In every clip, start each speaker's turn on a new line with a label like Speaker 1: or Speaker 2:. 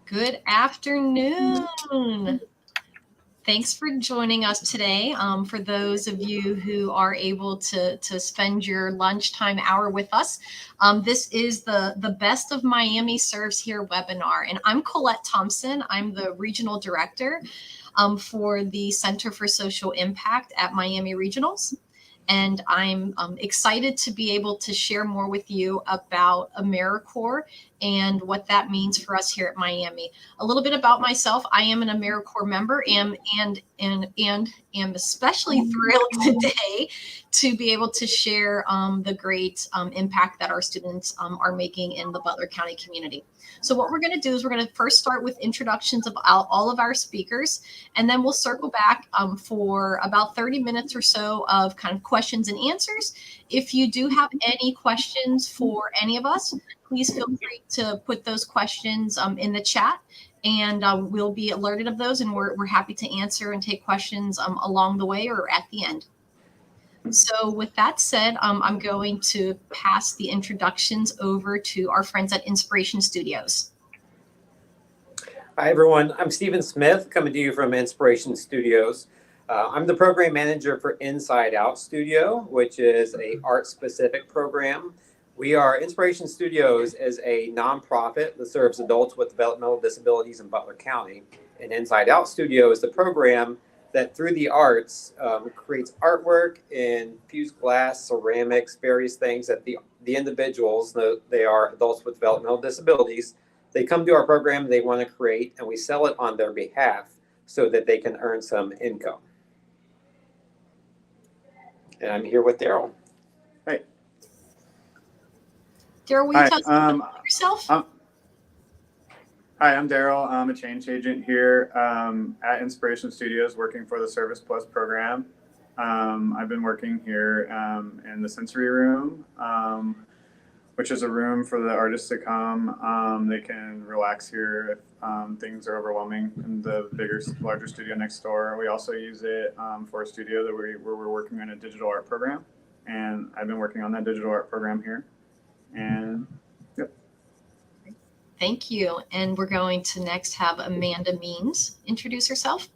Speaker 1: Good afternoon. Thanks for joining us today. For those of you who are able to spend your lunchtime hour with us, this is the Best of Miami Serves Here webinar. And I'm Colette Thompson. I'm the Regional Director for the Center for Social Impact at Miami Regionals. And I'm excited to be able to share more with you about AmeriCorps and what that means for us here at Miami. A little bit about myself. I am an AmeriCorps member and am especially thrilled today to be able to share the great impact that our students are making in the Butler County community. So what we're going to do is we're going to first start with introductions of all of our speakers, and then we'll circle back for about 30 minutes or so of kind of questions and answers. If you do have any questions for any of us, please feel free to put those questions in the chat, and we'll be alerted of those, and we're happy to answer and take questions along the way or at the end. So with that said, I'm going to pass the introductions over to our friends at Inspiration Studios.
Speaker 2: Hi, everyone. I'm Stephen Smith, coming to you from Inspiration Studios. I'm the program manager for Inside Out Studio, which is an art-specific program. Inspiration Studios is a nonprofit that serves adults with developmental disabilities in Butler County. And Inside Out Studio is the program that through the arts creates artwork in fused glass, ceramics, various things that the individuals, they are adults with developmental disabilities, they come to our program, they want to create, and we sell it on their behalf so that they can earn some income. And I'm here with Daryl.
Speaker 3: Hey.
Speaker 1: Daryl, will you tell us about yourself?
Speaker 3: Hi, I'm Daryl. I'm a change agent here at Inspiration Studios, working for the Service program. I've been working here in the sensory room, which is a room for the artists to come. They can relax here if things are overwhelming in the larger studio next door. We also use it for a studio where we're working on a digital art program. And I've been working on that digital art program here. And yep.
Speaker 1: Thank you. And we're going to next have Amanda Means introduce herself.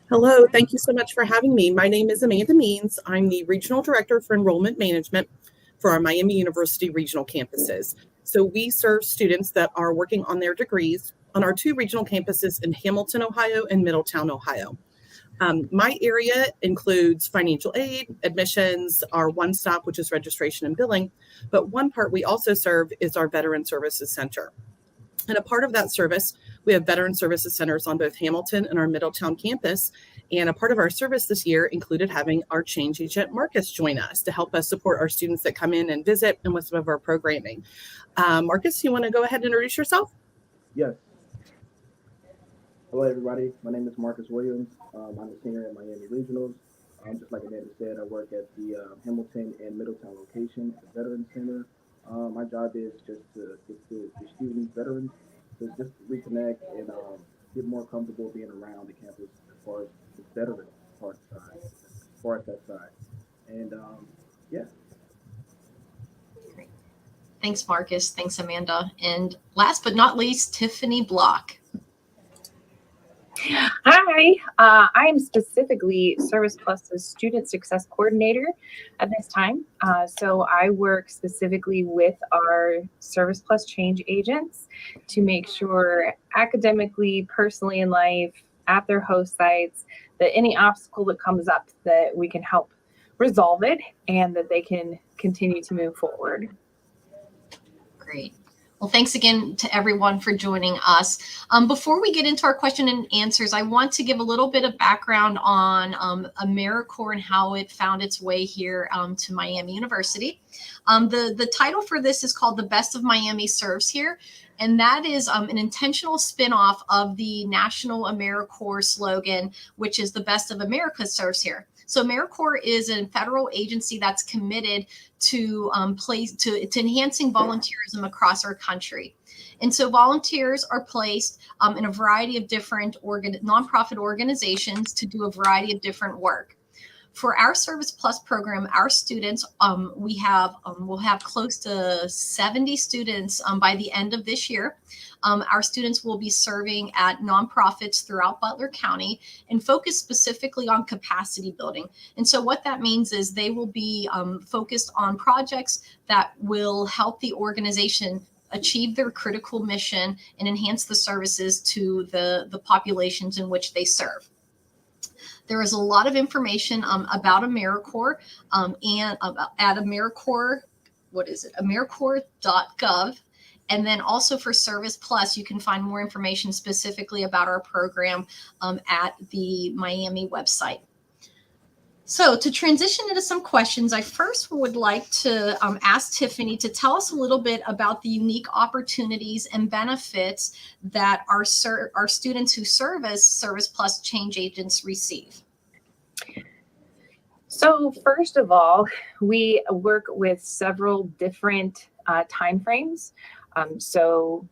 Speaker 4: Hello, thank you so much for having me. My name is Amanda Means. I'm the Regional Director for Enrollment Management for our Miami University regional campuses. So we serve students that are working on their degrees on our two regional campuses in Hamilton, Ohio and Middletown, Ohio. My area includes financial aid, admissions, our one stop, which is registration and billing. But one part we also serve is our Veteran Services Center. And a part of that service, we have Veteran Services Centers on both Hamilton and our Middletown campus. And a part of our service this year included having our change agent, Marcus, join us to help us support our students that come in and visit and with some of our programming. Marcus, you want to go ahead and introduce yourself?
Speaker 5: Yes. Hello, everybody. My name is Marcus Williams. I'm a senior at Miami Regionals. Just like Amanda said, I work at the Hamilton and Middletown location at the Veteran Center. My job is just to get the students, veterans, to just reconnect and get more comfortable being around the campus as far as the veteran part side, as far as that side. And yeah.
Speaker 1: Great. Thanks, Marcus. Thanks, Amanda. And last but not least, Tiffany Block.
Speaker 6: Hi, I'm specifically Service Plus's Student Success Coordinator at this time. So I work specifically with our Service Plus change agents to make sure academically, personally in life, at their host sites, that any obstacle that comes up, that we can help resolve it and that they can continue to move forward.
Speaker 1: Great. Well, thanks again to everyone for joining us. Before we get into our question and answers, I want to give a little bit of background on AmeriCorps and how it found its way here to Miami University. The title for this is called The Best of Miami Serves Here, and that is an intentional spinoff of the National AmeriCorps slogan, which is The Best of America Serves Here. So AmeriCorps is a federal agency that's committed to enhancing volunteerism across our country. And so volunteers are placed in a variety of different nonprofit organizations to do a variety of different work. For our Service Plus program, our students, we'll have close to 70 students by the end of this year. Our students will be serving at nonprofits throughout Butler County and focus specifically on capacity building. And so what that means is they will be focused on projects that will help the organization achieve their critical mission and enhance the services to the populations in which they serve. There is a lot of information about AmeriCorps and at AmeriCorps, AmeriCorps.gov. And then also for Service Plus, you can find more information specifically about our program at the Miami website. So to transition into some questions, I first would like to ask Tiffany to tell us a little bit about the unique opportunities and benefits that our students who serve as Service Plus change agents receive.
Speaker 6: So first of all, we work with several different time frames. So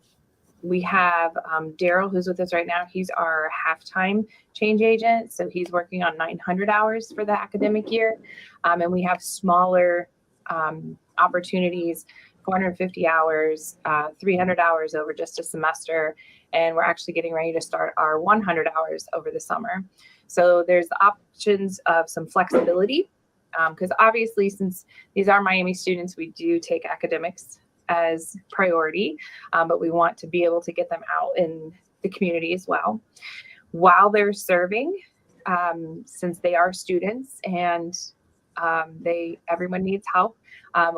Speaker 6: we have Daryl, who's with us right now. He's our half-time change agent. So he's working on 900 hours for the academic year. And we have smaller opportunities, 450 hours, 300 hours over just a semester. And we're actually getting ready to start our 100 hours over the summer. So there's the options of some flexibility, because obviously since these are Miami students, we do take academics as priority, but we want to be able to get them out in the community as well. While they're serving, since they are students and everyone needs help,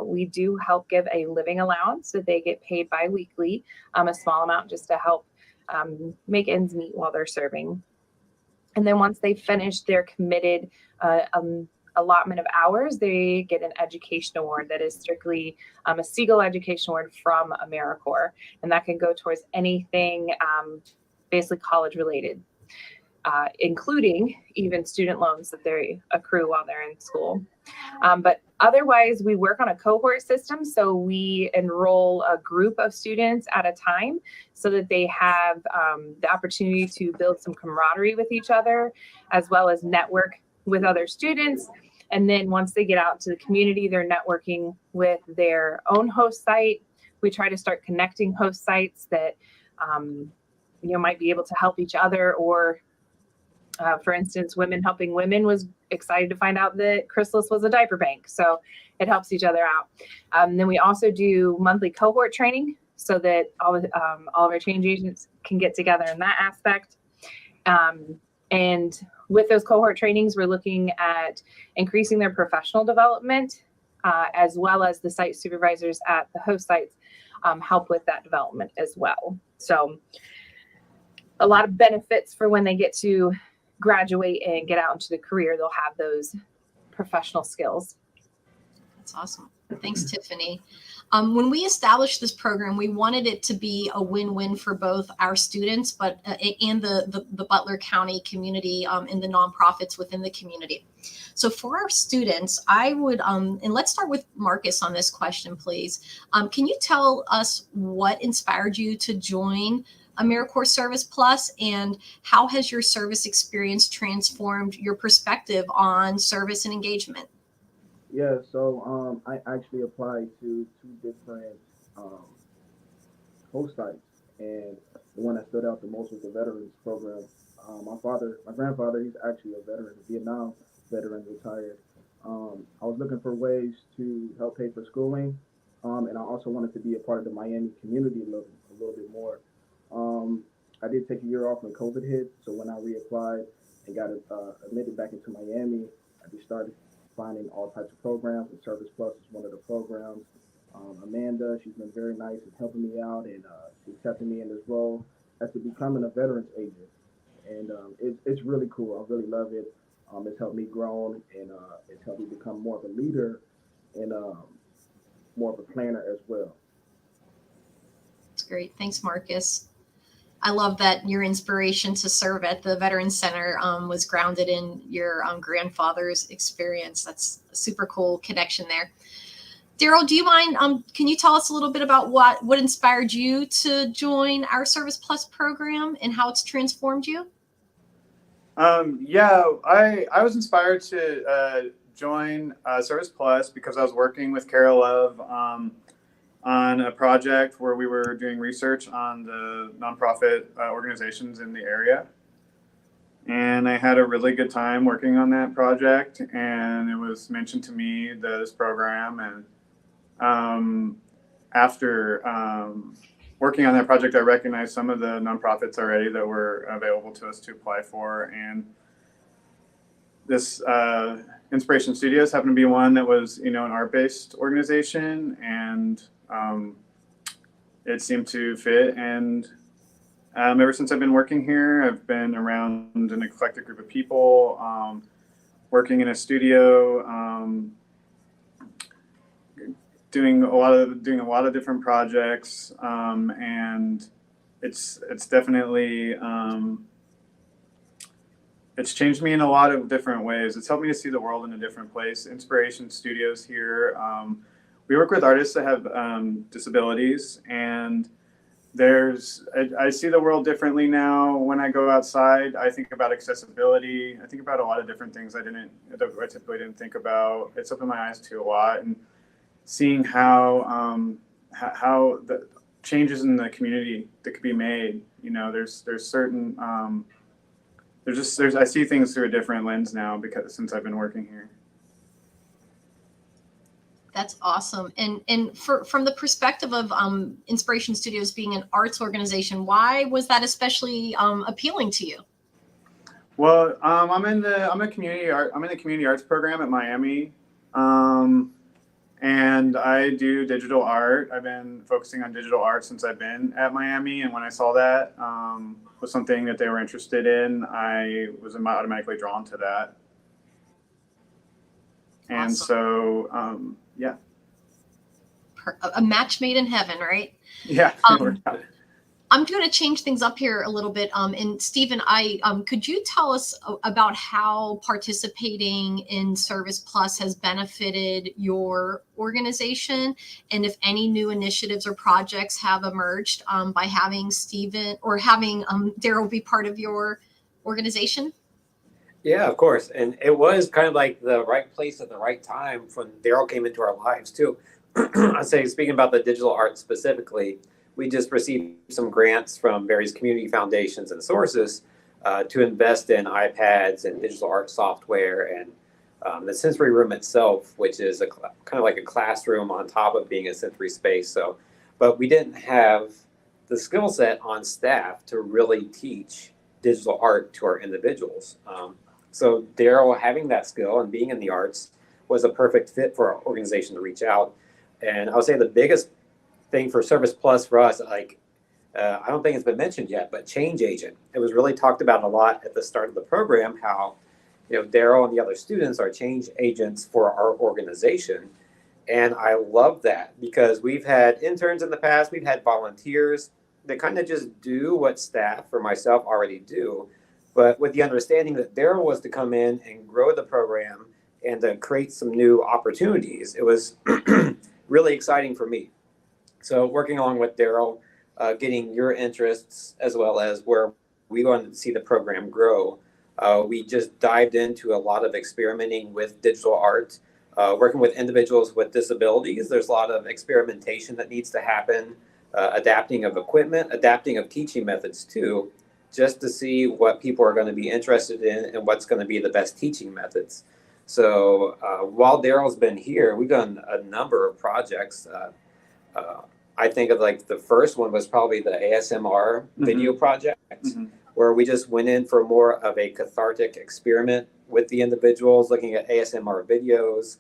Speaker 6: we do help give a living allowance so they get paid bi-weekly, a small amount just to help make ends meet while they're serving. And then once they finish their committed allotment of hours, they get an education award that is strictly a Siegel education award from AmeriCorps. And that can go towards anything basically college related, including even student loans that they accrue while they're in school. But otherwise, we work on a cohort system. So we enroll a group of students at a time so that they have the opportunity to build some camaraderie with each other, as well as network with other students. And then once they get out to the community, they're networking with their own host site. We try to start connecting host sites that might be able to help each other, or for instance, Women Helping Women was excited to find out that Chrysalis was a diaper bank. So it helps each other out. Then we also do monthly cohort training so that all of our change agents can get together in that aspect. And with those cohort trainings, we're looking at increasing their professional development, as well as the site supervisors at the host sites help with that development as well. So a lot of benefits for when they get to graduate and get out into the career, they'll have those professional skills.
Speaker 1: That's awesome. Thanks, Tiffany. When we established this program, we wanted it to be a win-win for both our students, but and the Butler County community and the nonprofits within the community. So for our students, I would, and let's start with Marcus on this question, please. Can you tell us what inspired you to join AmeriCorps Service Plus, and how has your service experience transformed your perspective on service and engagement?
Speaker 5: Yeah, so I actually applied to 2 different host sites, and the one that stood out the most was the veterans program. My grandfather, he's actually a veteran, a Vietnam veteran, retired. I was looking for ways to help pay for schooling, and I also wanted to be a part of the Miami community a little bit more. I did take a year off when COVID hit, so when I reapplied and got admitted back into Miami, I just started finding all types of programs, and Service Plus is one of the programs. Amanda, she's been very nice in helping me out, and she accepted me in this role as to becoming a veterans agent. And it's really cool. I really love it. It's helped me grow, and it's helped me become more of a leader and more of a planner as well.
Speaker 1: That's great. Thanks, Marcus. I love that your inspiration to serve at the Veterans Center was grounded in your grandfather's experience. That's a super cool connection there. Daryl, do you mind? Can you tell us a little bit about what inspired you to join our Service Plus program and how it's transformed you?
Speaker 3: Yeah, I was inspired to join Service Plus because I was working with Carol Love on a project where we were doing research on the nonprofit organizations in the area. And I had a really good time working on that project, and it was mentioned to me this program. And after working on that project, I recognized some of the nonprofits already that were available to us to apply for. And this Inspiration Studios happened to be one that was, an art-based organization, and it seemed to fit. And ever since I've been working here, I've been around an eclectic group of people, working in a studio, doing a lot of different projects, and it's definitely it's changed me in a lot of different ways. It's helped me to see the world in a different place. Inspiration Studios here, we work with artists that have disabilities, and I see the world differently now. When I go outside, I think about accessibility. I think about a lot of different things I typically didn't think about. It's opened my eyes to a lot, and seeing how the changes in the community that could be made. There's certain I see things through a different lens now since I've been working here.
Speaker 1: That's awesome. And from the perspective of Inspiration Studios being an arts organization, why was that especially appealing to you?
Speaker 3: Well, I'm in the community arts program at Miami, and I do digital art. I've been focusing on digital art since I've been at Miami, and when I saw that was something that they were interested in, I was automatically drawn to that. And
Speaker 1: Awesome.
Speaker 3: So, yeah.
Speaker 1: A match made in heaven, right?
Speaker 3: Yeah. It worked out.
Speaker 1: I'm going to change things up here a little bit. And Stephen, could you tell us about how participating in Service Plus has benefited your organization, and if any new initiatives or projects have emerged by having Stephen or having Daryl be part of your organization?
Speaker 2: Yeah, of course. And it was kind of like the right place at the right time when Daryl came into our lives too. I'd say, speaking about the digital art specifically, we just received some grants from various community foundations and sources to invest in iPads and digital art software, and the sensory room itself, which is kind of like a classroom on top of being a sensory space. But we didn't have the skill set on staff to really teach digital art to our individuals. So Daryl having that skill and being in the arts was a perfect fit for our organization to reach out. And I would say the biggest thing for Service Plus for us, I don't think it's been mentioned yet, but change agent. It was really talked about a lot at the start of the program, how Daryl and the other students are change agents for our organization. And I love that because we've had interns in the past, we've had volunteers that kind of just do what staff or myself already do, but with the understanding that Daryl was to come in and grow the program and to create some new opportunities. It was really exciting for me. So working along with Daryl, getting your interests as well as where we wanted to see the program grow, we just dived into a lot of experimenting with digital art, working with individuals with disabilities. There's a lot of experimentation that needs to happen, adapting of equipment, adapting of teaching methods too, just to see what people are going to be interested in and what's going to be the best teaching methods. So while Daryl's been here, we've done a number of projects. I think of like the first one was probably the ASMR video project, where we just went in for more of a cathartic experiment with the individuals, looking at ASMR videos.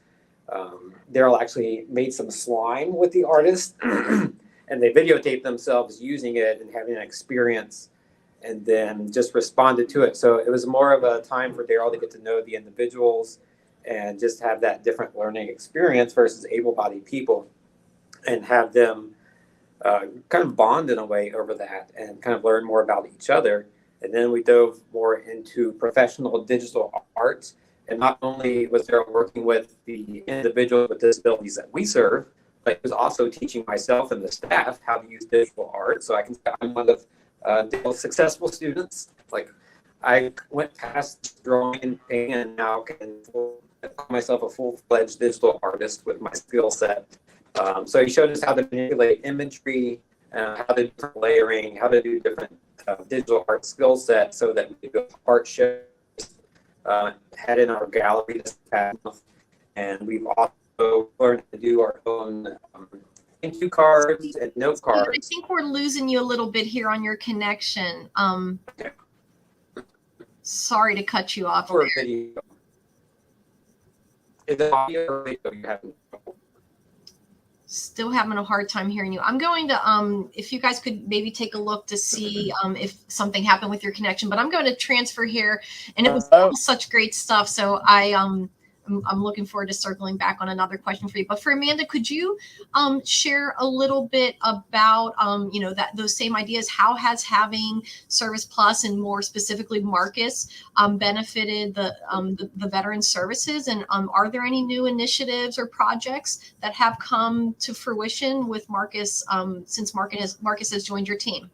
Speaker 2: Daryl actually made some slime with the artist and they videotaped themselves using it and having an experience and then just responded to it. So it was more of a time for Daryl to get to know the individuals and just have that different learning experience versus able-bodied people, and have them kind of bond in a way over that and kind of learn more about each other. And then we dove more into professional digital art. And not only was Daryl working with the individuals with disabilities that we serve, but he was also teaching myself and the staff how to use digital art. So I can say I'm one of Daryl's successful students. Like I went past drawing and painting and now can call myself a full-fledged digital artist with my skill set. So he showed us how to manipulate imagery, how to do different layering, how to do different digital art skill sets so that we could do art shows had in our gallery this past month. And we've also learned to do our own thank you cards and note
Speaker 1: I
Speaker 2: cards.
Speaker 1: think we're losing you a little bit here on your connection. Sorry to cut you off
Speaker 2: For
Speaker 1: there.
Speaker 2: video. Is it audio or video you have?
Speaker 1: Still having a hard time hearing you. I'm going to, if you guys could maybe take a look to see if something happened with your connection, but I'm going to transfer here, and it was all such great stuff. So I'm looking forward to circling back on another question for you. But for Amanda, could you share a little bit about, that those same ideas? How has having Service Plus and more specifically Marcus benefited the veteran services? And are there any new initiatives or projects that have come to fruition with Marcus since Marcus has joined your team?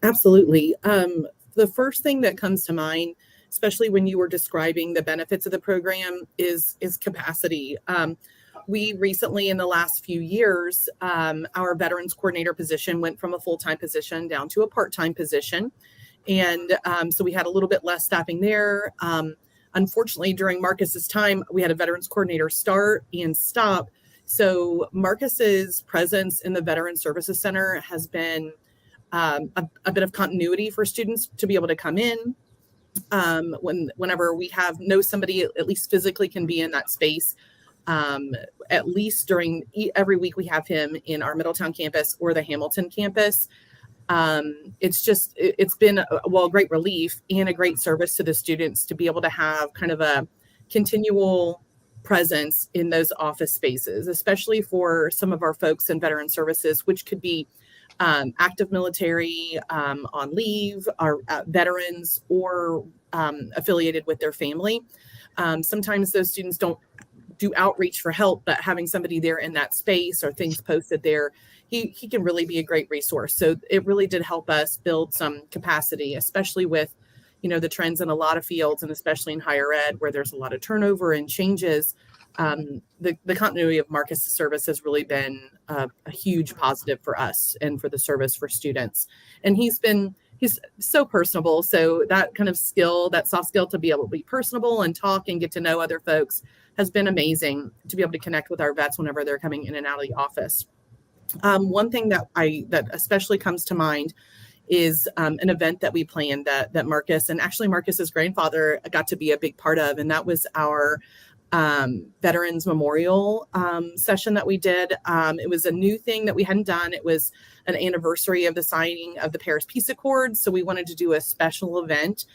Speaker 4: Absolutely. The first thing that comes to mind, especially when you were describing the benefits of the program, is capacity. We recently, in the last few years, our veterans coordinator position went from a full-time position down to a part-time position. And so we had a little bit less staffing there. Unfortunately, during Marcus's time, we had a veterans coordinator start and stop. So Marcus's presence in the Veterans Services Center has been a bit of continuity for students to be able to come in. Whenever we know somebody at least physically can be in that space, at least during every week we have him in our Middletown campus or the Hamilton campus. It's been a great relief and a great service to the students to be able to have kind of a continual presence in those office spaces, especially for some of our folks in veteran services, which could be active military, on leave, our veterans, or affiliated with their family. Sometimes those students don't do outreach for help, but having somebody there in that space or things posted there, he can really be a great resource. So it really did help us build some capacity, especially with, the trends in a lot of fields, and especially in higher ed where there's a lot of turnover and changes. The continuity of Marcus' service has really been a huge positive for us and for the service for students. And he's so personable. So that kind of skill, that soft skill to be able to be personable and talk and get to know other folks has been amazing to be able to connect with our vets whenever they're coming in and out of the office. One thing that especially comes to mind is an event that we planned that Marcus, and actually Marcus's grandfather, got to be a big part of, and that was our Veterans Memorial session that we did. It was a new thing that we hadn't done. It was an anniversary of the signing of the Paris Peace Accords, so we wanted to do a special event.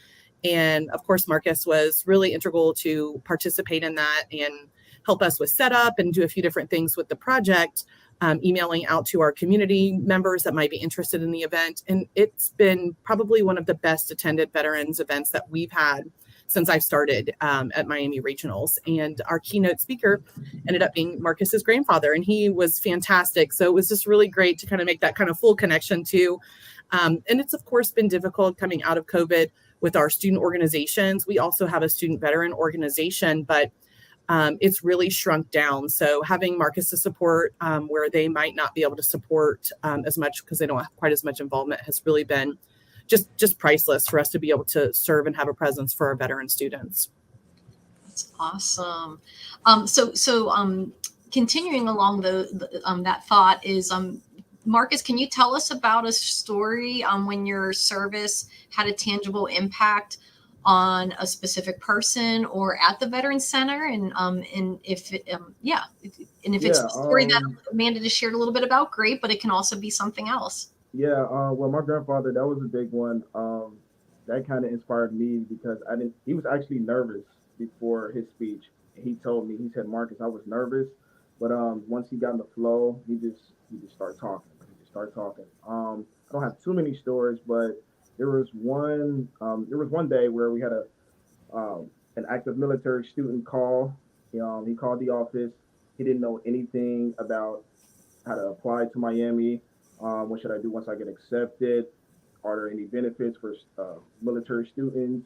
Speaker 4: And of course, Marcus was really integral to participate in that and help us with setup and do a few different things with the project, emailing out to our community members that might be interested in the event. And it's been probably one of the best attended veterans events that we've had since I've started at Miami Regionals. And our keynote speaker ended up being Marcus's grandfather, and he was fantastic. So it was just really great to kind of make that kind of full connection too. And it's of course been difficult coming out of COVID with our student organizations. We also have a student veteran organization, but it's really shrunk down. So having Marcus's support where they might not be able to support as much because they don't have quite as much involvement has really been just priceless for us to be able to serve and have a presence for our veteran students.
Speaker 1: That's awesome. So continuing along that thought is, Marcus, can you tell us about a story when your service had a tangible impact on a specific person or at the Veteran Center? And if it's a story that Amanda just shared a little bit about, great, but it can also be something else.
Speaker 5: Yeah, well, my grandfather, that was a big one. That kind of inspired me because he was actually nervous before his speech. He told me, he said, Marcus, I was nervous, but once he got in the flow, he just started talking. I don't have too many stories, but there was one day where we had an active military student call. He called the office. He didn't know anything about how to apply to Miami. What should I do once I get accepted? Are there any benefits for military students?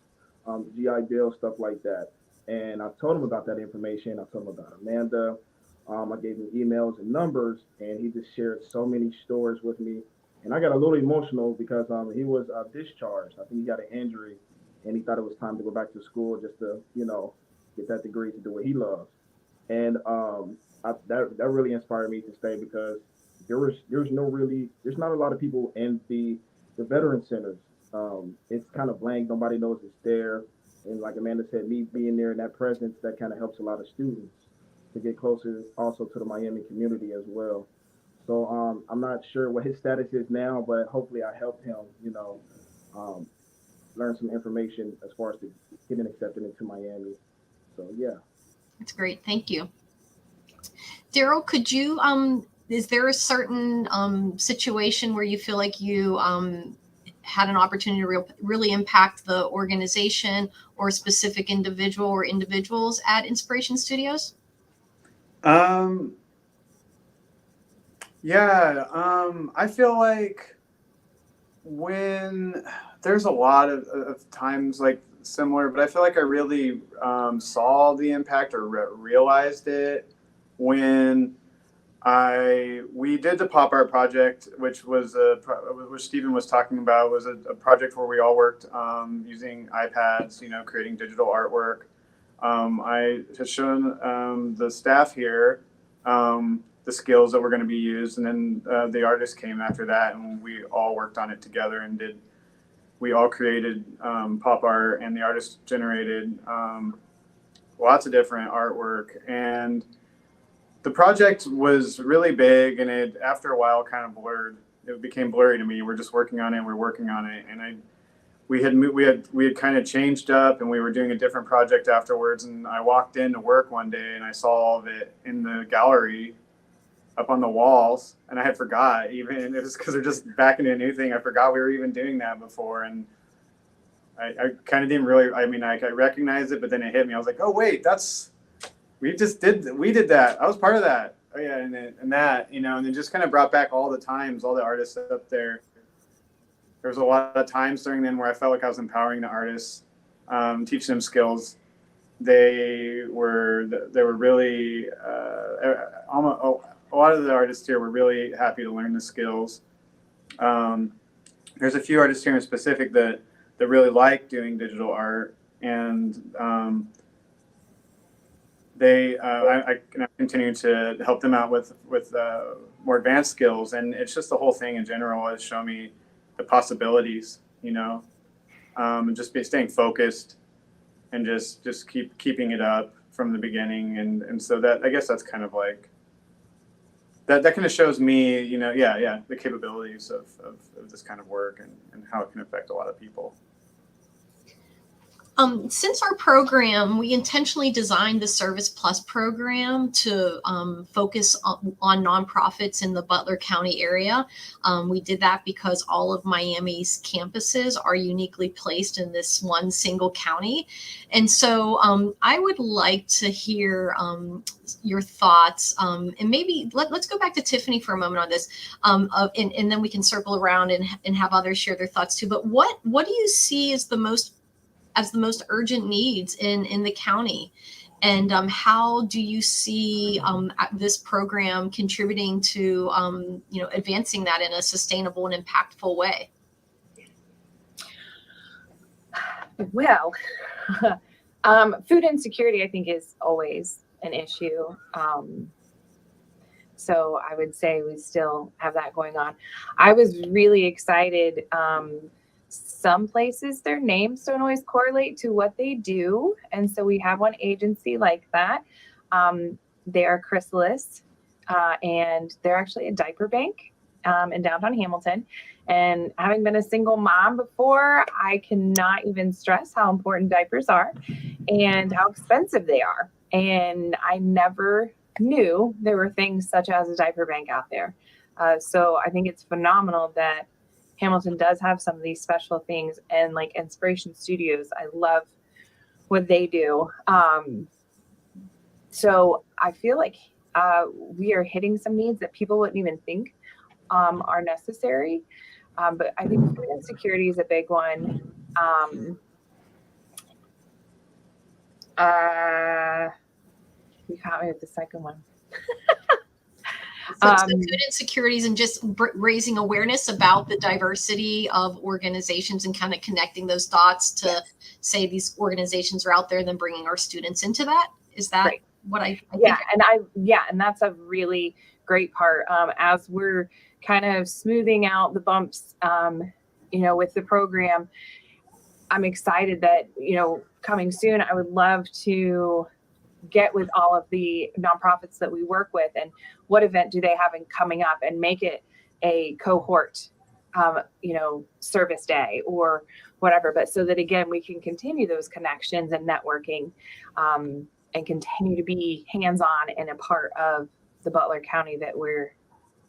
Speaker 5: GI Bill, stuff like that. And I told him about that information. I told him about Amanda. I gave him emails and numbers, and he just shared so many stories with me. And I got a little emotional because he was discharged. I think he got an injury, and he thought it was time to go back to school just to, get that degree to do what he loves. And that really inspired me to stay because there's not a lot of people in the veteran centers. It's kind of blank. Nobody knows it's there. And like Amanda said, me being there and that presence, that kind of helps a lot of students to get closer also to the Miami community as well. So I'm not sure what his status is now, but hopefully I helped him, learn some information as far as getting accepted into Miami. So yeah.
Speaker 1: That's great. Thank you. Daryl, could you, is there a certain situation where you feel like you had an opportunity to really impact the organization or a specific individual or individuals at Inspiration Studios?
Speaker 3: I feel like when there's a lot of times like similar, but I feel like I really saw the impact or realized it when we did the pop art project, which was which Stephen was talking about, was a project where we all worked using iPads, creating digital artwork. I had shown the staff here the skills that were going to be used, and then the artist came after that, and we all worked on it together and we all created pop art, and the artist generated lots of different artwork. And the project was really big, and it after a while kind of blurred. It became blurry to me. We're just working on it. We're working on it, and we had kind of changed up, and we were doing a different project afterwards. And I walked into work one day, and I saw all of it in the gallery, up on the walls, and I had forgot even. It was because they're just back into a new thing. I forgot we were even doing that before, and I kind of didn't really. I mean, I recognized it, but then it hit me. I was like, oh wait, we did that. I was part of that. Oh yeah, and that, and it just kind of brought back all the times, all the artists up there. There was a lot of times during then where I felt like I was empowering the artists, teaching them skills. They were really a lot of the artists here were really happy to learn the skills. There's a few artists here in specific that really like doing digital art, and I continue to help them out with more advanced skills. And it's just the whole thing in general has shown me the possibilities, and just staying focused and just keeping it up from the beginning. And so that, I guess that's kind of like, that kind of shows me, the capabilities of this kind of work and how it can affect a lot of people.
Speaker 1: Since our program, we intentionally designed the Service Plus program to focus on nonprofits in the Butler County area. We did that because all of Miami's campuses are uniquely placed in this one single county. And so I would like to hear your thoughts, and maybe let's go back to Tiffany for a moment on this, and then we can circle around and have others share their thoughts too. But what do you see as the most urgent needs in the county, and how do you see this program contributing to advancing that in a sustainable and impactful way?
Speaker 6: Well, food insecurity, I think, is always an issue. So I would say we still have that going on. I was really excited. Some places, their names don't always correlate to what they do. And so we have one agency like that. They are Chrysalis, and they're actually a diaper bank in downtown Hamilton. And having been a single mom before, I cannot even stress how important diapers are and how expensive they are. And I never knew there were things such as a diaper bank out there. So I think it's phenomenal that Hamilton does have some of these special things, and like Inspiration Studios, I love what they do. So I feel like we are hitting some needs that people wouldn't even think are necessary. But I think food insecurity is a big one. You caught me with the second one.
Speaker 1: So food insecurities and just raising awareness about the diversity of organizations and kind of connecting those dots to say these organizations are out there and then bringing our students into that. Is that
Speaker 6: right.
Speaker 1: what I
Speaker 6: yeah,
Speaker 1: think?
Speaker 6: and that's a really great part. As we're kind of smoothing out the bumps, with the program, I'm excited that, coming soon, I would love to get with all of the nonprofits that we work with and what event do they have coming up and make it a cohort, service day or whatever. But so that, again, we can continue those connections and networking, and continue to be hands-on and a part of the Butler County that we're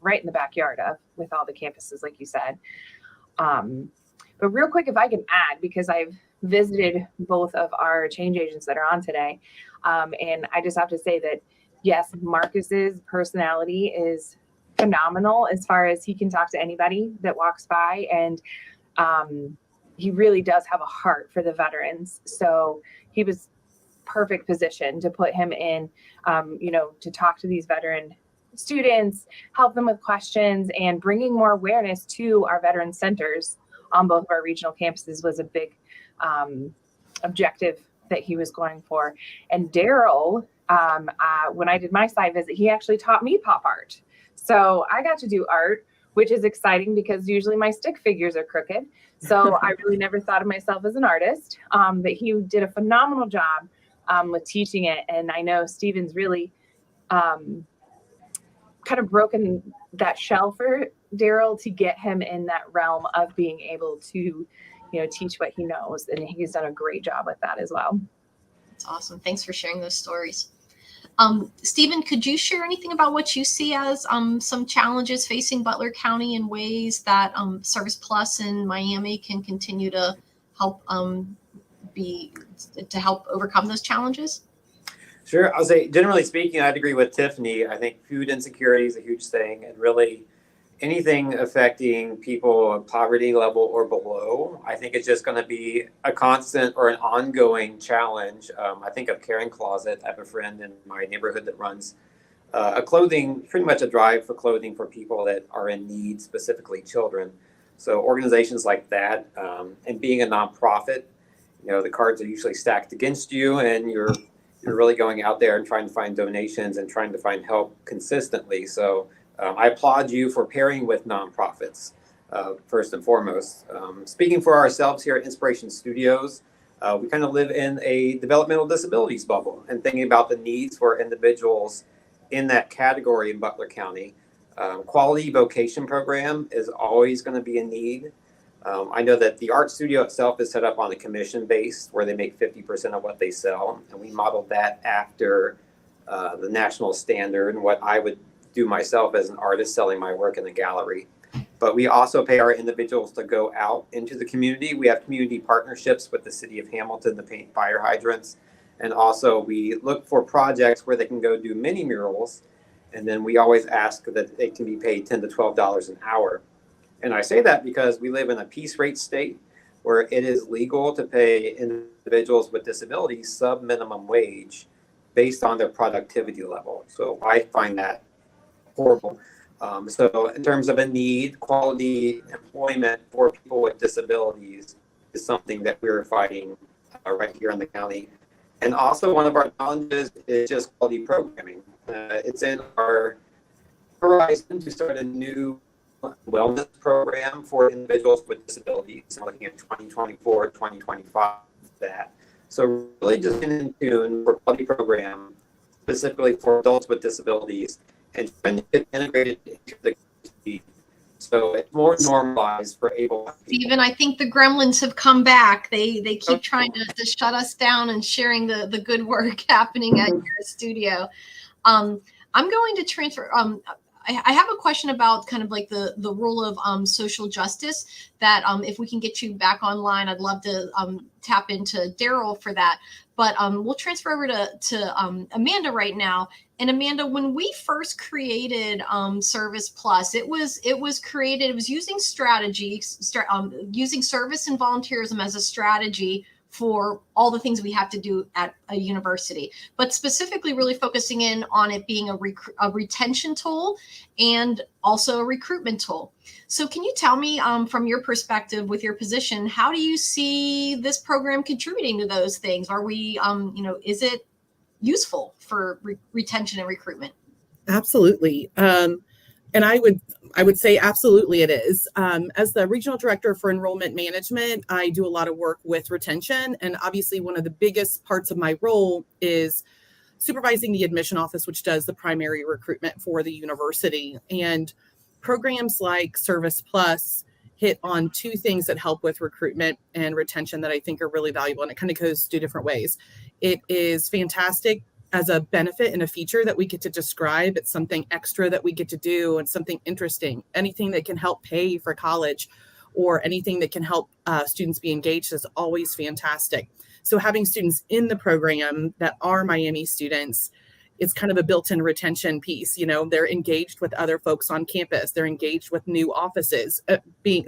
Speaker 6: right in the backyard of with all the campuses, like you said. But real quick, if I can add, because I've visited both of our change agents that are on today, and I just have to say that, yes, Marcus's personality is phenomenal as far as he can talk to anybody that walks by, and he really does have a heart for the veterans. So he was perfect position to put him in, to talk to these veteran students, help them with questions, and bringing more awareness to our veteran centers on both of our regional campuses was a big objective that he was going for. And Daryl, when I did my site visit, he actually taught me pop art. So I got to do art, which is exciting because usually my stick figures are crooked. So I really never thought of myself as an artist, but he did a phenomenal job with teaching it. And I know Steven's really kind of broken that shell for Daryl to get him in that realm of being able to, teach what he knows. And he's done a great job with that as well.
Speaker 1: That's awesome. Thanks for sharing those stories. Stephen, could you share anything about what you see as some challenges facing Butler County in ways that Service Plus in Miami can continue to help help overcome those challenges?
Speaker 2: Sure. I'll say, generally speaking, I'd agree with Tiffany. I think food insecurity is a huge thing, and really anything affecting people at poverty level or below, I think it's just going to be a constant or an ongoing challenge. I think of Caring Closet. I have a friend in my neighborhood that runs pretty much a drive for clothing for people that are in need, specifically children. So organizations like that, and being a nonprofit, the cards are usually stacked against you, and you're really going out there and trying to find donations and trying to find help consistently. So I applaud you for pairing with nonprofits, first and foremost. Speaking for ourselves here at Inspiration Studios, we kind of live in a developmental disabilities bubble and thinking about the needs for individuals in that category in Butler County. Quality vocation program is always going to be a need. I know that the art studio itself is set up on a commission base where they make 50% of what they sell. And we modeled that after the national standard and what I would do myself as an artist selling my work in the gallery. But we also pay our individuals to go out into the community. We have community partnerships with the city of Hamilton to paint fire hydrants. And also we look for projects where they can go do mini murals. And then we always ask that they can be paid $10 to $12 an hour. And I say that because we live in a piece rate state where it is legal to pay individuals with disabilities sub-minimum wage based on their productivity level. So I find that horrible. So in terms of a need, quality employment for people with disabilities is something that we're fighting right here in the county. And also one of our challenges is just quality programming. It's in our horizon to start a new wellness program for individuals with disabilities. I'm looking at 2024, 2025, that. So really just in tune for quality program, specifically for adults with disabilities, and trying to get integrated into the community so it's more normalized for able.
Speaker 1: Stephen, I think the gremlins have come back. They keep trying to shut us down and sharing the good work happening at your studio. I'm going to transfer. I have a question about kind of like the role of social justice that if we can get you back online, I'd love to tap into Daryl for that. But we'll transfer over to Amanda right now. And Amanda, when we first created Service Plus, it was created, it was using strategy, using service and volunteerism as a strategy for all the things we have to do at a university, but specifically really focusing in on it being a retention tool and also a recruitment tool. So can you tell me, from your perspective with your position, how do you see this program contributing to those things? Are we, is it useful for retention and recruitment?
Speaker 4: Absolutely. And I would say absolutely it is. As the regional director for enrollment management, I do a lot of work with retention. And obviously one of the biggest parts of my role is supervising the admission office, which does the primary recruitment for the university. And programs like Service Plus hit on two things that help with recruitment and retention that I think are really valuable. And it kind of goes two different ways. It is fantastic as a benefit and a feature that we get to describe. It's something extra that we get to do and something interesting. Anything that can help pay for college or anything that can help students be engaged is always fantastic. So having students in the program that are Miami students, it's kind of a built-in retention piece. You know, they're engaged with other folks on campus. They're engaged with new offices,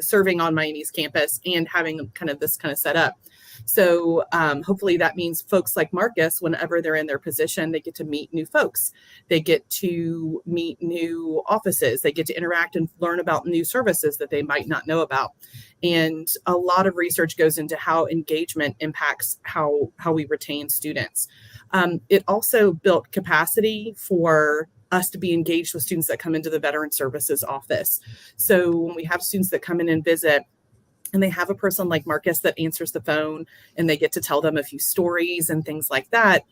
Speaker 4: serving on Miami's campus and having kind of this kind of set up. So hopefully that means folks like Marcus, whenever they're in their position, they get to meet new folks. They get to meet new offices. They get to interact and learn about new services that they might not know about. And a lot of research goes into how engagement impacts how we retain students. It also built capacity for us to be engaged with students that come into the Veteran Services office. So when we have students that come in and visit, and they have a person like Marcus that answers the phone and they get to tell them a few stories and things like that,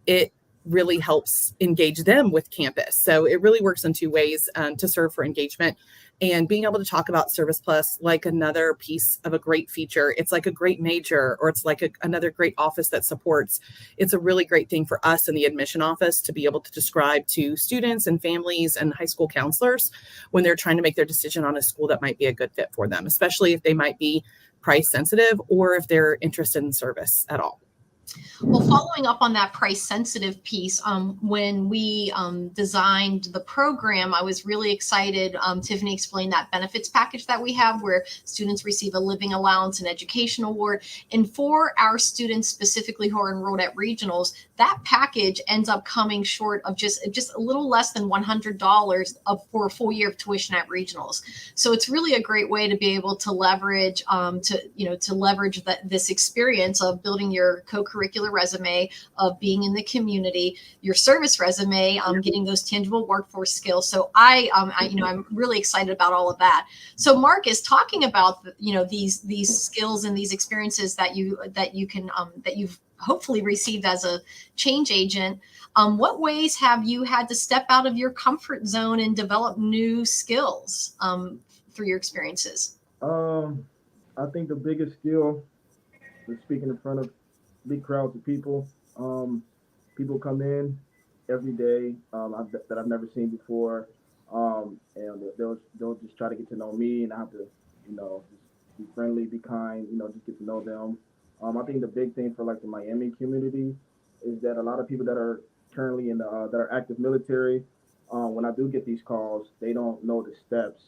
Speaker 4: it really helps engage them with campus. So it really works in two ways to serve for engagement. And being able to talk about Service Plus like another piece of a great feature. It's like a great major, or it's like another great office that supports. It's a really great thing for us in the admission office to be able to describe to students and families and high school counselors when they're trying to make their decision on a school that might be a good fit for them, especially if they might be price sensitive or if they're interested in service at all.
Speaker 1: Well, following up on that price sensitive piece, when we designed the program, I was really excited. Tiffany explained that benefits package that we have where students receive a living allowance and education award. And for our students specifically who are enrolled at regionals, that package ends up coming short of just a little less than $100 for a full year of tuition at regionals. So it's really a great way to be able to leverage this experience of building your co-curricular resume, of being in the community, your service resume, getting those tangible workforce skills. So I'm really excited about all of that. So Mark is talking about these skills and these experiences that you've hopefully received as a change agent. What ways have you had to step out of your comfort zone and develop new skills through your experiences?
Speaker 5: I think the biggest skill is speaking in front of big crowds of people. People come in every day that I've never seen before, and they'll just try to get to know me, and I have to, just be friendly, be kind, just get to know them. I think the big thing for like the Miami community is that a lot of people that are currently in that are active military, when I do get these calls, they don't know the steps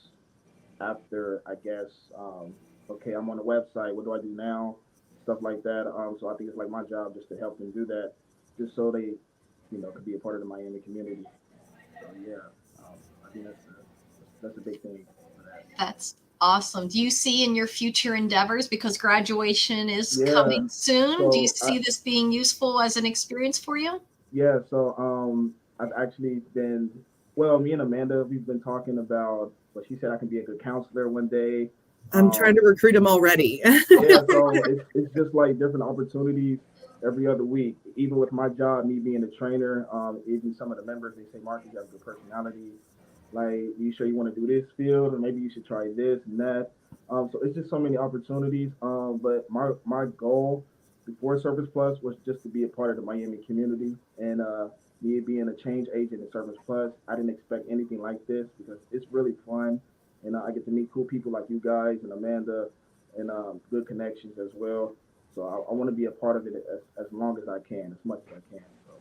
Speaker 5: after, I guess, okay, I'm on the website, what do I do now? Stuff like that. So I think it's like my job just to help them do that, just so they, could be a part of the Miami community. So yeah, I think that's a big thing for that.
Speaker 1: That's awesome. Do you see in your future endeavors, because graduation is coming soon,
Speaker 5: so
Speaker 1: do you see this being useful as an experience for you?
Speaker 5: Yeah, so I've actually been, me and Amanda, we've been talking about, she said I can be a good counselor one day.
Speaker 4: I'm trying to recruit him already.
Speaker 5: Yeah, so it's just like different opportunities every other week. Even with my job, me being a trainer, even some of the members, they say, Marcus, you have a good personality. Like, you sure you want to do this field? Or maybe you should try this and that. So it's just so many opportunities. But my goal before Service Plus was just to be a part of the Miami community. And me being a change agent in Service Plus, I didn't expect anything like this because it's really fun. And I get to meet cool people like you guys and Amanda, and good connections as well. So I want to be a part of it as long as I can, as much as I can. So.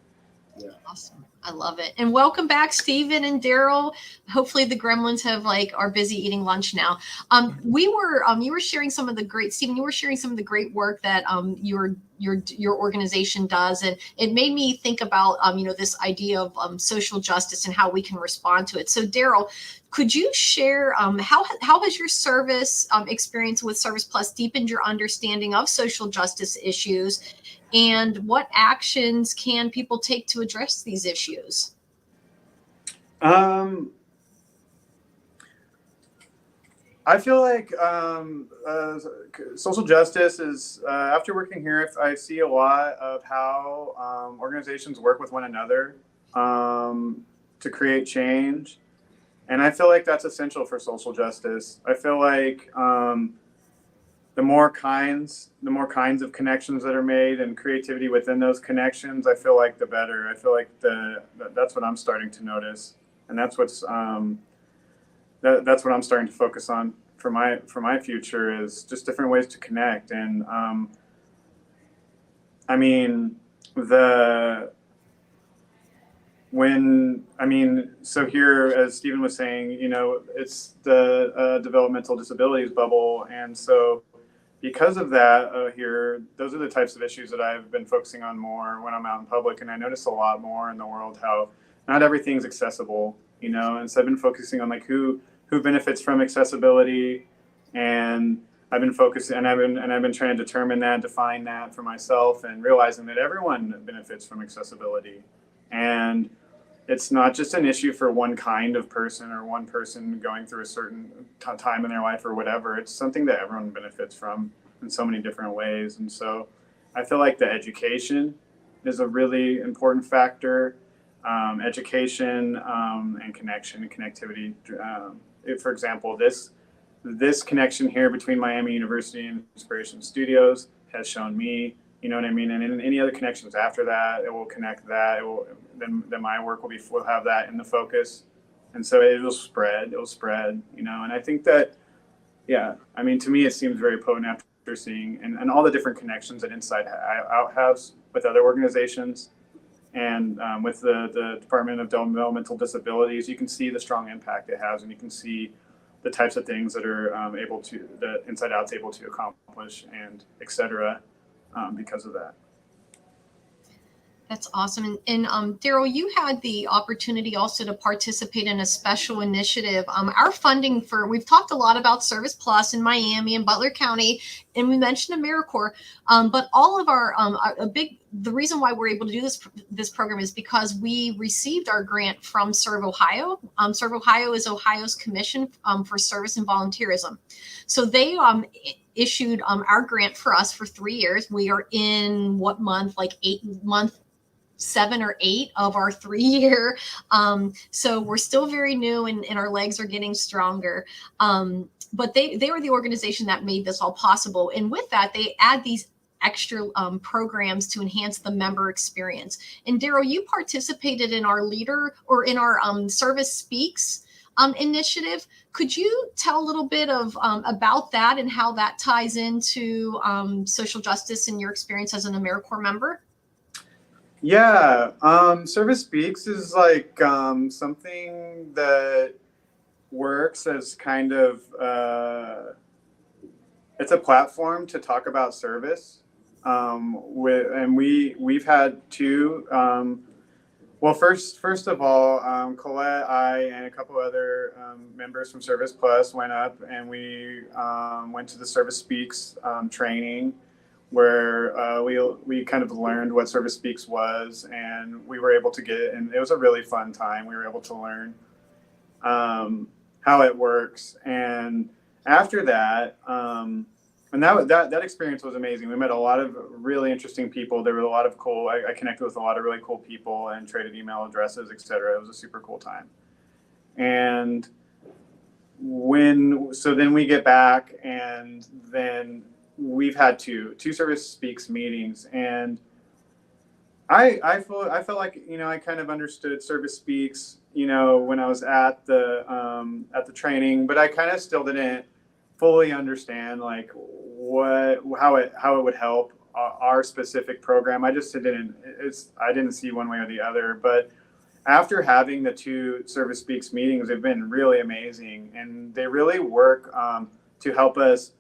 Speaker 5: Yeah.
Speaker 1: Awesome. I love it. And welcome back, Stephen and Daryl. Hopefully the gremlins are busy eating lunch now. You were sharing some of the great, Stephen, you were sharing some of the great work that your organization does. And it made me think about, this idea of social justice and how we can respond to it. So Daryl, could you share how has your service experience with Service Plus deepened your understanding of social justice issues? And what actions can people take to address these issues?
Speaker 3: I feel like social justice is, after working here, I see a lot of how organizations work with one another to create change. And I feel like that's essential for social justice. I feel like the more kinds of connections that are made and creativity within those connections, I feel like the better. I feel like that's what I'm starting to notice, and that's what I'm starting to focus on for my future, is just different ways to connect. And so here, as Stephen was saying, it's the developmental disabilities bubble, and so because of that, here, those are the types of issues that I've been focusing on more when I'm out in public. And I notice a lot more in the world how not everything's accessible, and so I've been focusing on like who benefits from accessibility, and I've been focusing, and I've been trying to determine that, define that for myself, and realizing that everyone benefits from accessibility. And it's not just an issue for one kind of person or one person going through a certain time in their life or whatever. It's something that everyone benefits from in so many different ways. And so I feel like the education is a really important factor. Education and connection and connectivity. For example, this connection here between Miami University and Inspiration Studios has shown me, you know what I mean? And in any other connections after that, it will connect that. Then my work will have that in the focus. And so it will spread, and I think that, to me, it seems very potent after seeing and all the different connections that Inside Out has with other organizations and with the Department of Developmental Disabilities. You can see the strong impact it has, and you can see the types of things that are that Inside Out's able to accomplish, and et cetera, because of that.
Speaker 1: That's awesome. And Daryl, you had the opportunity also to participate in a special initiative. Our funding we've talked a lot about Service Plus in Miami and Butler County, and we mentioned AmeriCorps, but all of the reason why we're able to do this program is because we received our grant from Serve Ohio. Serve Ohio is Ohio's Commission for Service and Volunteerism. So they issued our grant for us for 3 years. We are in what month? Like 7 or 8 of our 3-year. So we're still very new, and our legs are getting stronger. But they were the organization that made this all possible. And with that, they add these extra programs to enhance the member experience. And Daryl, you participated in our Service Speaks initiative. Could you tell a little bit about that and how that ties into social justice and your experience as an AmeriCorps member?
Speaker 3: Yeah, Service Speaks is like something that works as kind of it's a platform to talk about service. We've had two. First of all, Colette, I, and a couple other members from Service Plus went up, and we went to the Service Speaks training, where we kind of learned what Service Speaks was, and we were able to and it was a really fun time. We were able to learn how it works, and after that, and that experience was amazing. We met a lot of really interesting people. There were a lot of cool. I connected with a lot of really cool people and traded email addresses, etc. It was a super cool time. And then we get back, and then we've had two Service Speaks meetings, and I felt like, I kind of understood Service Speaks, when I was at the training, but I kind of still didn't fully understand like how it would help our specific program. I didn't see one way or the other, but after having the 2 Service Speaks meetings, they've been really amazing, and they really work to help us.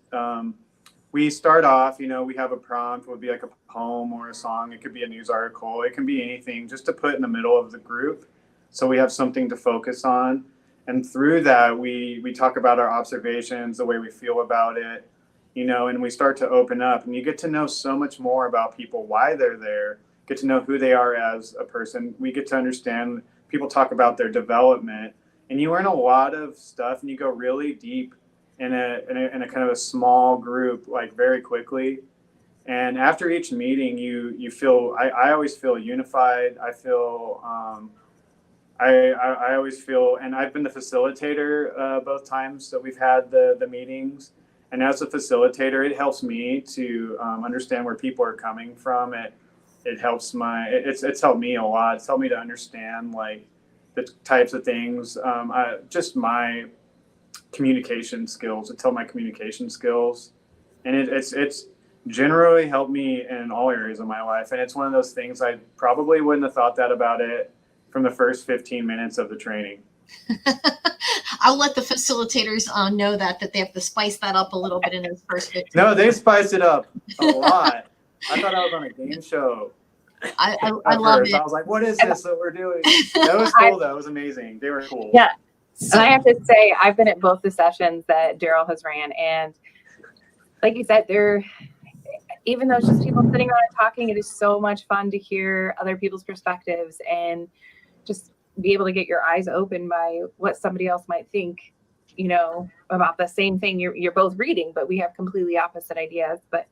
Speaker 3: We start off, we have a prompt, it would be like a poem or a song. It could be a news article. It can be anything, just to put in the middle of the group, so we have something to focus on. And through that, we talk about our observations, the way we feel about it, and we start to open up, and you get to know so much more about people, why they're there, get to know who they are as a person. We get to understand, people talk about their development, and you learn a lot of stuff, and you go really deep in a kind of a small group, like very quickly. And after each meeting, you feel, I always feel unified. I feel, I always feel, and I've been the facilitator both times that we've had the meetings. And as a facilitator, it helps me to understand where people are coming from. It helps it's helped me a lot. It's helped me to understand like the types of things, just my communication skills. It's helped my communication skills, and it's generally helped me in all areas of my life. And it's one of those things I probably wouldn't have thought that about it from the first 15 minutes of the training.
Speaker 1: I'll let the facilitators know that they have to spice that up a little bit in those first 15
Speaker 3: No, they spiced it up a lot. I thought I was on a game show.
Speaker 1: I love it.
Speaker 3: I was like, what is this that we're doing? That was cool, though. It was amazing. They were cool.
Speaker 6: Yeah. And I have to say, I've been at both the sessions that Daryl has ran. And like you said, even though it's just people sitting around and talking, it is so much fun to hear other people's perspectives and just be able to get your eyes open by what somebody else might think, about the same thing you're both reading, but we have completely opposite ideas. But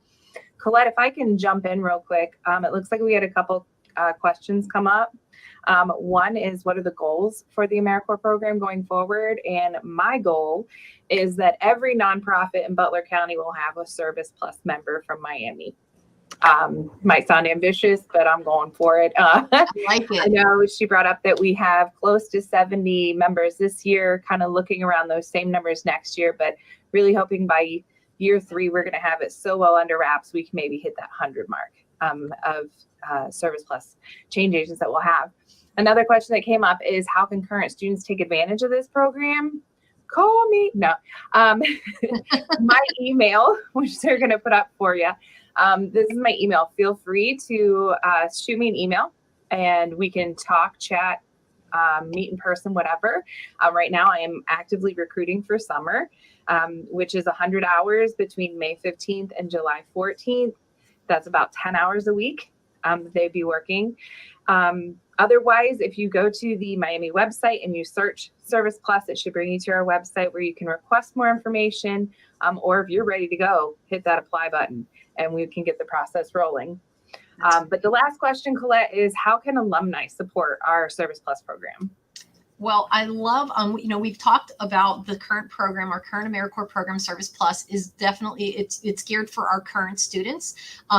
Speaker 6: Colette, if I can jump in real quick, it looks like we had a couple questions come up. One is, what are the goals for the AmeriCorps program going forward? And my goal is that every nonprofit in Butler County will have a Service Plus member from Miami. Might sound ambitious, but I'm going for it.
Speaker 1: I like it.
Speaker 6: I know she brought up that we have close to 70 members this year, kind of looking around those same numbers next year, but really hoping by year 3, we're going to have it so well under wraps, we can maybe hit that 100 mark of Service Plus change agents that we'll have. Another question that came up is, how can current students take advantage of this program? Call me. No. My email, which they're going to put up for you. This is my email. Feel free to shoot me an email and we can talk, chat, meet in person, whatever. Right now I am actively recruiting for summer, which is 100 hours between May 15th and July 14th. That's about 10 hours a week they'd be working. Otherwise, if you go to the Miami website and you search Service Plus, it should bring you to our website where you can request more information, or if you're ready to go, hit that apply button and we can get the process rolling. But the last question, Colette, is how can alumni support our Service Plus program?
Speaker 1: Well, I love, we've talked about the current program, our current AmeriCorps program, Service Plus, is definitely, it's geared for our current students,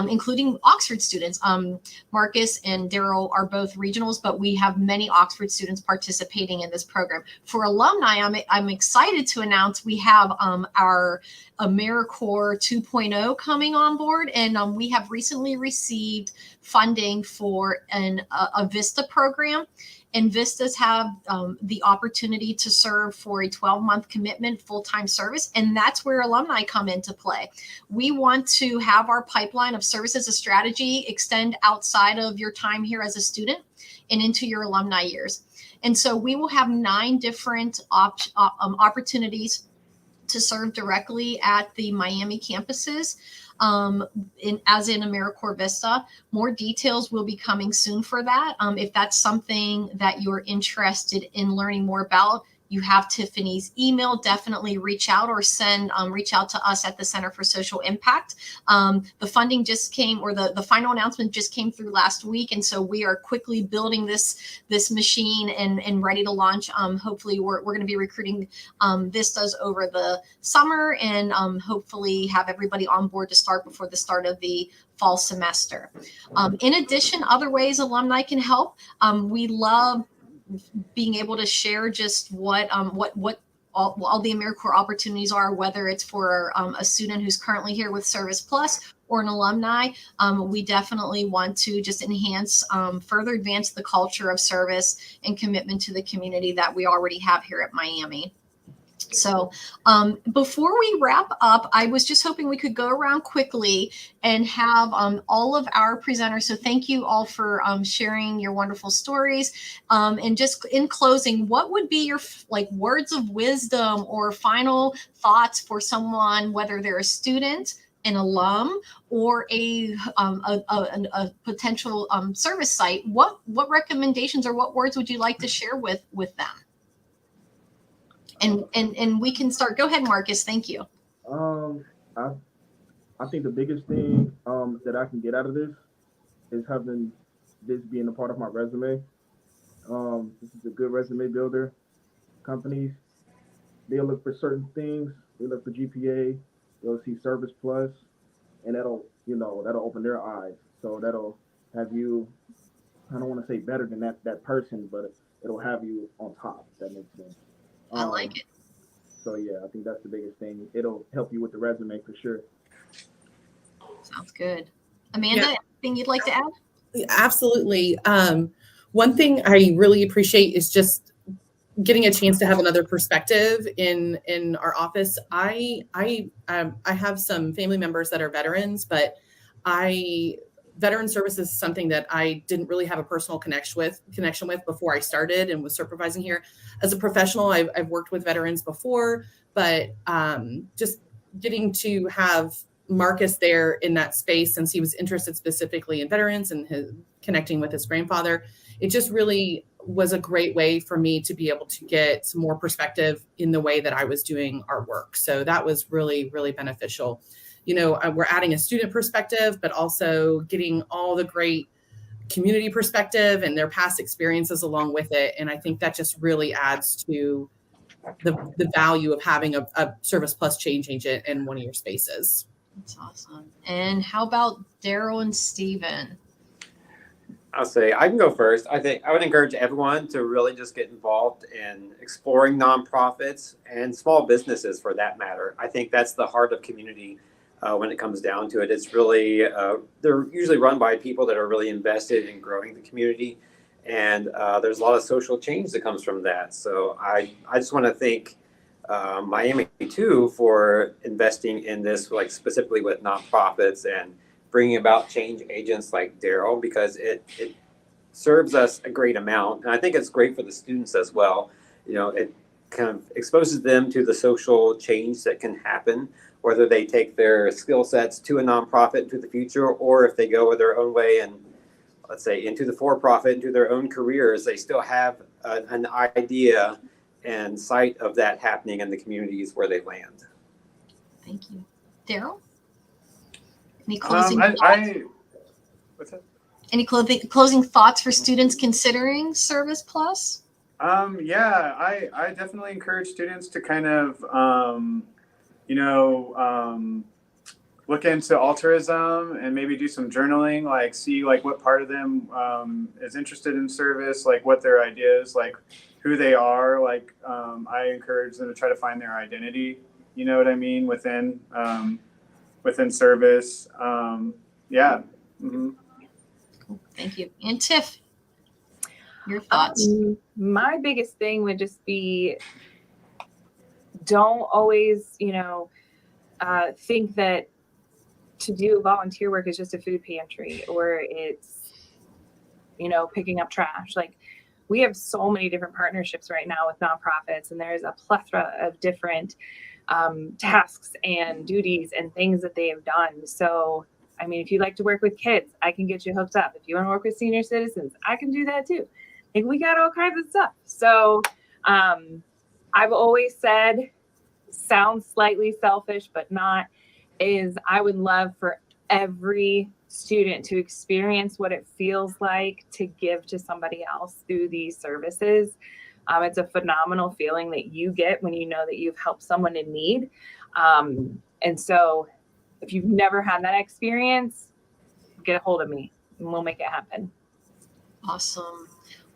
Speaker 1: including Oxford students. Marcus and Daryl are both regionals, but we have many Oxford students participating in this program. For alumni, I'm excited to announce we have our AmeriCorps 2.0 coming on board, and we have recently received funding for a VISTA program. And Vistas have the opportunity to serve for a 12-month commitment, full-time service, and that's where alumni come into play. We want to have our pipeline of service as a strategy extend outside of your time here as a student and into your alumni years. And so we will have 9 different opportunities to serve directly at the Miami campuses. As in AmeriCorps Vista. More details will be coming soon for that. If that's something that you're interested in learning more about, you have Tiffany's email. Definitely reach out or reach out to us at the Center for Social Impact. The funding just came, or the final announcement just came through last week. And so we are quickly building this machine and ready to launch. Hopefully we're going to be recruiting Vistas over the summer and hopefully have everybody on board to start before the start of the fall semester. In addition, other ways alumni can help. We love being able to share just what all the AmeriCorps opportunities are, whether it's for a student who's currently here with Service Plus or an alumni, we definitely want to just enhance, further advance the culture of service and commitment to the community that we already have here at Miami. So before we wrap up, I was just hoping we could go around quickly and have all of our presenters. So thank you all for sharing your wonderful stories. And just in closing, what would be your words of wisdom or final thoughts for someone, whether they're a student, an alum, or a potential service site? What recommendations or what words would you like to share with them? And we can start. Go ahead, Marcus. Thank you.
Speaker 5: I think the biggest thing that I can get out of this is having this being a part of my resume. This is a good resume builder. Companies, they look for certain things. They look for GPA. They'll see Service Plus, and that'll open their eyes. So that'll have you, I don't want to say better than that person, but it'll have you on top, if that makes sense.
Speaker 1: I like it.
Speaker 5: So yeah, I think that's the biggest thing. It'll help you with the resume for sure.
Speaker 1: Sounds good. Amanda, anything you'd like to add?
Speaker 4: Absolutely. One thing I really appreciate is just getting a chance to have another perspective in our office. I have some family members that are veterans, but veteran service is something that I didn't really have a personal connection with before I started and was supervising here. As a professional, I've worked with veterans before, but just getting to have Marcus there in that space, since he was interested specifically in veterans and connecting with his grandfather, it just really was a great way for me to be able to get some more perspective in the way that I was doing our work. So that was really, really beneficial. We're adding a student perspective, but also getting all the great community perspective and their past experiences along with it. And I think that just really adds to the value of having a Service Plus change agent in one of your spaces.
Speaker 1: That's awesome. And how about Daryl and Steven?
Speaker 2: I'll say I can go first. I think I would encourage everyone to really just get involved in exploring nonprofits and small businesses for that matter. I think that's the heart of community when it comes down to it. It's really, they're usually run by people that are really invested in growing the community. And there's a lot of social change that comes from that. So I just want to thank Miami too for investing in this, like specifically with nonprofits and bringing about change agents like Daryl, because it serves us a great amount. And I think it's great for the students as well. It kind of exposes them to the social change that can happen, whether they take their skill sets to a nonprofit into the future, or if they go their own way and let's say into the for-profit, into their own careers, they still have an idea and sight of that happening in the communities where they land.
Speaker 1: Thank you. Daryl? Any closing thoughts?
Speaker 3: What's that?
Speaker 1: Any closing thoughts for students considering Service Plus?
Speaker 3: Yeah, I definitely encourage students to kind of, look into altruism and maybe do some journaling, like see like what part of them is interested in service, like what their ideas, like who they are. Like I encourage them to try to find their identity, you know what I mean, within service. Yeah. Mm-hmm.
Speaker 1: Cool. Thank you. And Tiff, your thoughts?
Speaker 6: My biggest thing would just be, don't always, think that to do volunteer work is just a food pantry or it's, picking up trash. Like, we have so many different partnerships right now with nonprofits, and there's a plethora of different tasks and duties and things that they have done. So, I mean, if you like to work with kids, I can get you hooked up. If you want to work with senior citizens, I can do that too. Like, we got all kinds of stuff. So I've always said, sounds slightly selfish, but not, is I would love for every student to experience what it feels like to give to somebody else through these services. It's a phenomenal feeling that you get when you know that you've helped someone in need. And so if you've never had that experience, get a hold of me and we'll make it happen.
Speaker 1: Awesome.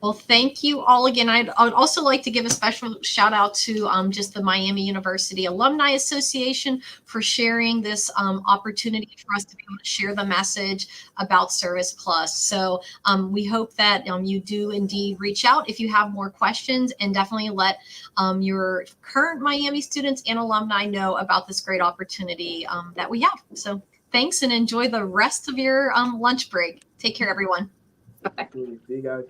Speaker 1: Well, thank you all again. I would also like to give a special shout out to just the Miami University Alumni Association for sharing this opportunity for us to be able to share the message about Service Plus. So we hope that you do indeed reach out if you have more questions, and definitely let your current Miami students and alumni know about this great opportunity that we have. So thanks, and enjoy the rest of your lunch break. Take care, everyone.
Speaker 5: Absolutely. See you guys.